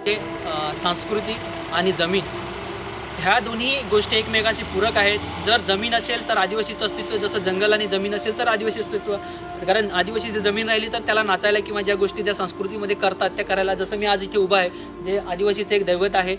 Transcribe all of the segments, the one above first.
ते संस्कृती आणि जमीन ह्या दोन्ही गोष्टी एकमेकाशी पूरक आहेत. जर जमीन असेल तर आदिवासीचं अस्तित्व, जसं जंगल आणि जमीन असेल तर आदिवासी अस्तित्व. कारण आदिवासीची जमीन राहिली तर त्याला नाचायला किंवा ज्या गोष्टी ज्या संस्कृतीमध्ये करतात त्या करायला. जसं मी आज इथे उभा आहे, जे आदिवासीचं एक दैवत आहे,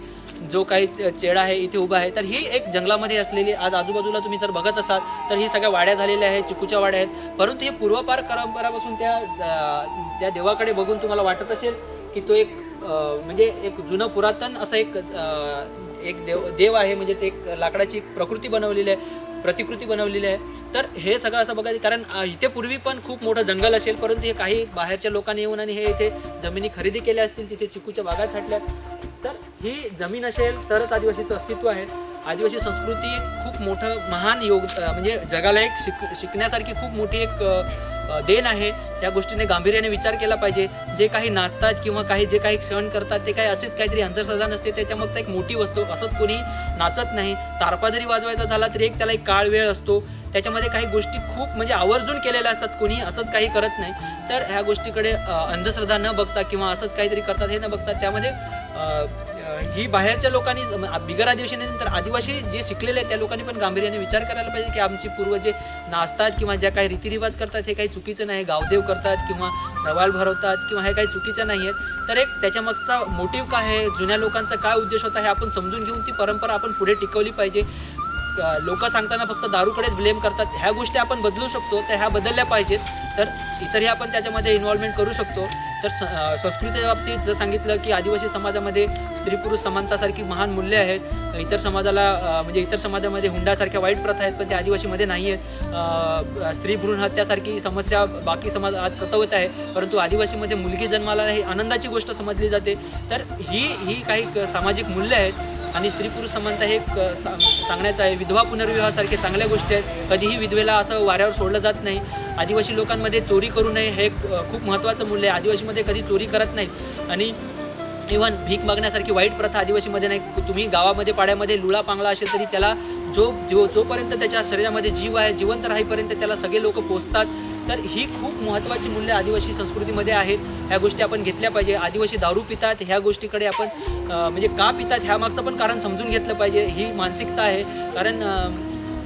जो काही चेडा आहे इथे उभा आहे, तर ही एक जंगलामध्ये असलेली. आज आजूबाजूला तुम्ही जर बघत असाल तर ही सगळ्या वाड्या झालेल्या आहेत, चिकूच्या वाड्या आहेत. परंतु हे पूर्वापार परंपरापासून त्या देवाकडे बघून तुम्हाला वाटत असेल की तो एक म्हणजे एक जुनं पुरातन असं एक देव आहे. म्हणजे ते एक लाकडाची एक प्रकृती बनवलेली आहे, प्रतिकृती बनवलेली आहे. तर हे सगळं असं बघायचं, कारण इथे पूर्वी पण खूप मोठं जंगल असेल, परंतु हे काही बाहेरच्या लोकांनी येऊन आणि हे इथे जमिनी खरेदी केल्या असतील, तिथे चिकूच्या बागा थाटल्या. तर ही जमीन असेल तरच आदिवासीचं अस्तित्व आहे. आदिवासी संस्कृती खूप मोठं महान म्हणजे जगाला एक शिकण्यासारखी खूप मोठी एक देण आहे. त्या गोष्टीने गांभीर्याने विचार केला पाहिजे. जे काही नाचतात किंवा जे काही क्षण करतात ते काही असेच काहीतरी अंधश्रद्धा नसते, त्याच्यामागचा एक मोठी वस्तू. असंच कोणी नाचत नाही. तारपा जरी वाजवायचा झाला तरी त्याला एक काळ वेळ असतो. त्याच्यामध्ये काही गोष्टी खूप म्हणजे आवर्जून केलेल्या असतात. कोणी असंच काही करत नाही. तर ह्या गोष्टीकडे अंधश्रद्धा न बघता किंवा असंच काहीतरी करतात हे न बघता, त्यामध्ये ही बाहेरच्या लोकांनी, बिगर आदिवासी नंतर आदिवासी जे शिकलेले आहेत त्या लोकांनी पण गांभीर्याने विचार करायला पाहिजे की आमची पूर्वज जे नाचतात किंवा ज्या काही रीतिरिवाज करतात हे काही चुकीचं नाही. गावदेव करतात किंवा रवाल भरवतात किंवा हे काही चुकीचं नाही आहेत. तर एक त्याच्यामागचा मोटिव्ह काय आहे, जुन्या लोकांचा काय उद्देश होता हे आपण समजून घेऊन ती परंपरा आपण पुढे टिकवली पाहिजे. लोक सांगताना फक्त दारूकडेच ब्लेम करतात, ह्या गोष्टी आपण बदलू शकतो. तर ह्या बदलल्या पाहिजेत. तर इतरही आपण त्याच्यामध्ये इन्व्हॉल्वमेंट करू शकतो. तर संस्कृतीच्या बाबतीत जर सांगितलं की आदिवासी समाजामध्ये स्त्री पुरुष समानतासारखी महान मूल्य आहेत. इतर समाजाला म्हणजे इतर समाजामध्ये हुंडासारख्या वाईट प्रथा आहेत, पण त्या आदिवासीमध्ये नाही आहेत. स्त्री भ्रूण हत्यासारखी समस्या बाकी समाज आज सतवत आहे, परंतु आदिवासीमध्ये मुलगी जन्माला ही आनंदाची गोष्ट समजली जाते. तर ही काही सामाजिक मूल्य आहेत. आणि स्त्री पुरुष समानता हे सांगण्याचं आहे. विधवा पुनर्विवाहासारखे चांगल्या गोष्टी आहेत. कधीही विधवेला असं वाऱ्यावर सोडलं जात नाही. आदिवासी लोकांमध्ये चोरी करू नये हे खूप महत्त्वाचं मूल्य आहे. आदिवासीमध्ये कधी चोरी करत नाहीत. आणि इव्हन भीक मागण्यासारखी वाईट प्रथा आदिवासीमध्ये नाही. तुम्ही गावामध्ये पाड्यामध्ये लुळा पांगला असेल तरी त्याला जोपर्यंत त्याच्या शरीरामध्ये जीव आहे, जिवंत राहीपर्यंत त्याला सगळे लोक पोचतात. तर ही खूप महत्त्वाची मूल्य आदिवासी संस्कृतीमध्ये आहेत. ह्या गोष्टी आपण घेतल्या पाहिजे. आदिवासी दारू पितात, ह्या गोष्टीकडे आपण म्हणजे का पितात ह्यामागचं पण कारण समजून घेतलं पाहिजे. ही मानसिकता आहे. कारण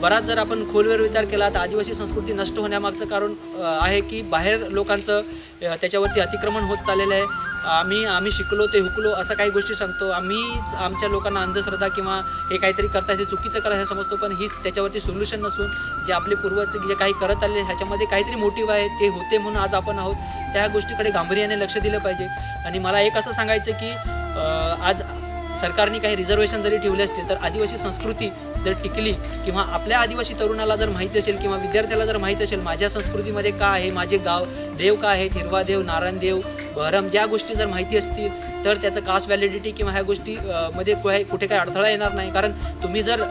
बराच जर आपण खोलवर विचार केला तर आदिवासी संस्कृती नष्ट होण्यामागचं कारण आहे की बाहेर लोकांचं त्याच्यावरती अतिक्रमण होत चाललेलं आहे. आम्ही शिकलो ते हुकलो असं काही गोष्टी सांगतो. आम्हीच आमच्या लोकांना अंधश्रद्धा किंवा हे काहीतरी करतात हे चुकीचं करत हे समजतो, पण हीच त्याच्यावरती सोल्युशन नसून जे आपले पूर्वज जे काही करत आले ह्याच्यामध्ये काहीतरी मोटिव्ह आहे. ते होते म्हणून आज आपण आहोत. त्या गोष्टीकडे गांभीर्याने लक्ष दिलं पाहिजे. आणि मला एक असं सांगायचं की आज सरकारने काही रिझर्वेशन जरी ठेवले असतील तर आदिवासी संस्कृती जर टिकली किंवा आपल्या आदिवासी तरुणाला जर माहीत असेल किंवा विद्यार्थ्याला जर माहीत असेल माझ्या संस्कृतीमध्ये का आहे, माझे गाव देव का आहेत, हिरवा देव, नारायण देव, बहरम, ज्या गोष्टी जर माहिती असतील तर त्याचं कास्ट व्हॅलिडिटी किंवा ह्या गोष्टी मध्ये कुठे काही अडथळा येणार नाही. कारण तुम्ही जर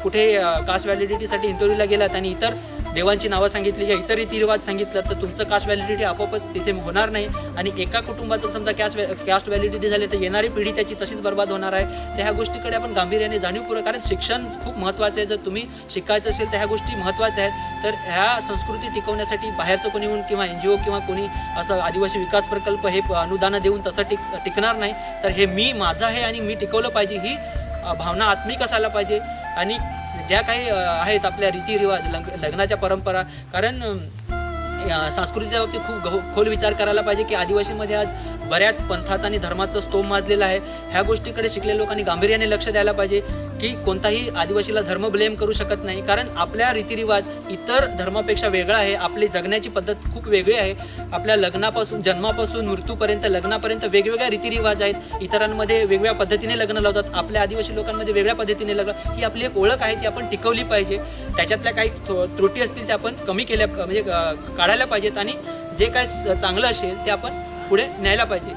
कुठे कास्ट व्हॅलिडिटीसाठी इंटरव्ह्यूला गेलात आणि इतर देवांची नावं सांगितली किंवा इतर रीतिरिवाज सांगितलं तर तुमचं कास्ट व्हॅलिडिटी आपोआपच तिथे होणार नाही. आणि एका कुटुंबाचं समजा कास्ट व्हॅलिडिटी झाली तर येणारी पिढी त्याची तशीच बर्बाद होणार आहे. तर ह्या गोष्टीकडे आपण गांभीर्याने जाणीवपूर्वक, कारण शिक्षण खूप महत्त्वाचं आहे. जर तुम्ही शिकायचं असेल तर ह्या गोष्टी महत्त्वाच्या आहेत. तर ह्या संस्कृती टिकवण्यासाठी बाहेरचं कोणी येऊन किंवा NGO किंवा कोणी असं आदिवासी विकास प्रकल्प हे अनुदानं देऊन तसं टिकणार नाही. तर हे माझं आहे आणि मी टिकवलं पाहिजे ही भावना आत्मिक असायला पाहिजे. आणि ज्या काही आहेत आपल्या रीतिरिवाज, लग्नाच्या परंपरा, कारण संस्कृतीच्या बाबतीत खूप खोल विचार करायला पाहिजे की आदिवासीमध्ये आज बऱ्याच पंथाचा आणि धर्माचा स्तोम माजलेला आहे. ह्या गोष्टीकडे शिकलेल्या लोकांनी गांभीर्याने लक्ष द्यायला पाहिजे की कोणताही आदिवासीला धर्म ब्लेम करू शकत नाही. कारण आपल्या रीतिरिवाज इतर धर्मापेक्षा वेगळा आहे. आपली जगण्याची पद्धत खूप वेगळी आहे. आपल्या लग्नापासून जन्मापासून मृत्यूपर्यंत लग्नापर्यंत वेगवेगळ्या रीतिरिवाज आहेत. इतरांमध्ये वेगवेगळ्या पद्धतीने लग्न लावतात, आपल्या आदिवासी लोकांमध्ये वेगळ्या पद्धतीने लग्न. ही आपली एक ओळख आहे, ती आपण टिकवली पाहिजे. त्याच्यातल्या काही त्रुटी असतील त्या आपण कमी केल्या म्हणजे काढायला पाहिजेत आणि जे काय चांगलं असेल ते आपण पुढे न्यायला पाहिजे.